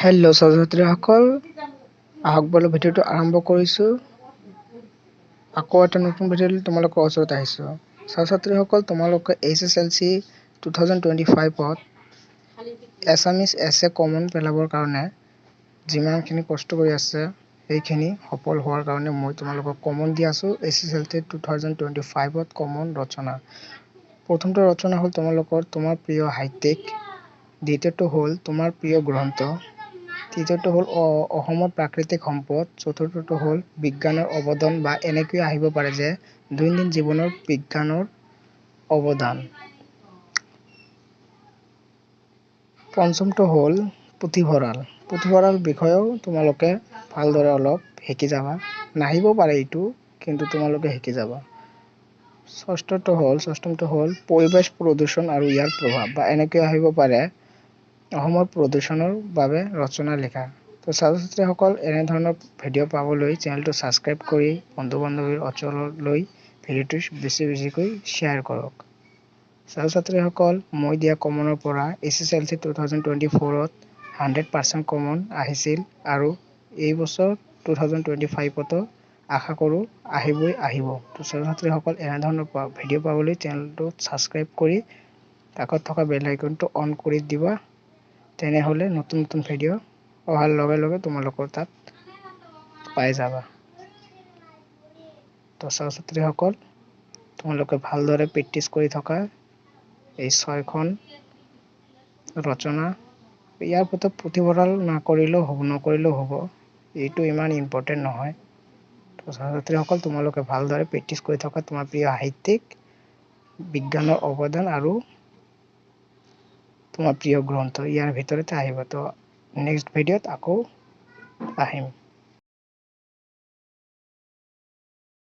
Hello' ছাত্ৰ-ছাত্ৰীসকল, আহক বলো ভিডিঅ'টো আৰম্ভ কৰিছোঁ। আকৌ এটা নতুন ভিডিঅ'লৈ তোমালোকৰ ওচৰত আহিছোঁ। ছাত্ৰ-ছাত্ৰীসকল, তোমালোকে HSLC 2025ত এছামিছ এছে কমন পেলাবৰ কাৰণে যিমানখিনি কষ্ট কৰি আছে সেইখিনি সফল হোৱাৰ কাৰণে মই তোমালোকক কমন দি আছোঁ। HSLC 2025ত কমন ৰচনা। প্ৰথমটো ৰচনা হ'ল তোমাৰ প্ৰিয় সাহিত্যিক, দ্বিতীয়টো হ'ল তোমাৰ প্ৰিয় গ্ৰন্থ, তৃতীয়টো হ'ল অসমৰ প্ৰাকৃতিক সম্পদ, চতুৰ্থটো হ'ল বিজ্ঞানৰ অৱদান বা এনেকৈ আহিব পাৰে যে দৈনন্দিন জীৱনৰ বিজ্ঞানৰ অৱদান। পঞ্চমটো হ'ল পুথিভঁৰাল। পুথিভঁৰাল বিষয়েও তোমালোকে ভালদৰে অলপ শিকি যাবা। নাহিব পাৰে এইটো, কিন্তু তোমালোকে শিকি যাবা। ষষ্ঠমটো হ'ল পৰিৱেশ প্ৰদূষণ আৰু ইয়াৰ প্ৰভাৱ বা এনেকৈ আহিব পাৰে অসমৰ প্ৰদূষণৰ বাবে ৰচনা লিখা। তো ছাত্ৰ-ছাত্ৰীসকল, এনেধৰণৰ ভিডিঅ' পাবলৈ চেনেলটো ছাবস্ক্ৰাইব কৰি বন্ধু-বান্ধৱীৰ অঞ্চললৈ ভিডিঅ'টো বেছিকৈ শ্বেয়াৰ কৰক। ছাত্ৰ-ছাত্ৰীসকল, মই দিয়া কমনৰ পৰা HSLC 2024ত 100% কমন আহিছিল আৰু এই বছৰ 2025তো আশা কৰোঁ আহিব। তো ছাত্ৰ-ছাত্ৰীসকল, এনেধৰণৰ ভিডিঅ' পাবলৈ চেনেলটো ছাবস্ক্ৰাইব কৰি কাষত থকা বেল আইকনটো অন কৰি দিবা। তেনেহ'লে নতুন ভিডিঅ' অহাৰ লগে লগে তোমালোকৰ তাত পাই যাবা। তো ছাত্ৰ-ছাত্ৰীসকল, তোমালোকে ভালদৰে প্ৰেক্টিছ কৰি থকা এই 6খন ৰচনা। ইয়াৰ ভিতৰত পুথিভঁৰাল নকৰিলেও হ'ব। এইটো ইমান ইম্পৰ্টেণ্ট নহয়। তো ছাত্ৰ-ছাত্ৰীসকল, তোমালোকে ভালদৰে প্ৰেক্টিছ কৰি থকা তোমাৰ প্ৰিয় সাহিত্যিক, বিজ্ঞানৰ অৱদান আৰু তোমাৰ প্ৰিয় গ্ৰন্থ ইয়াৰ ভিতৰতে আহিব। তো নেক্সট ভিডিঅ'ত আকৌ আহিম।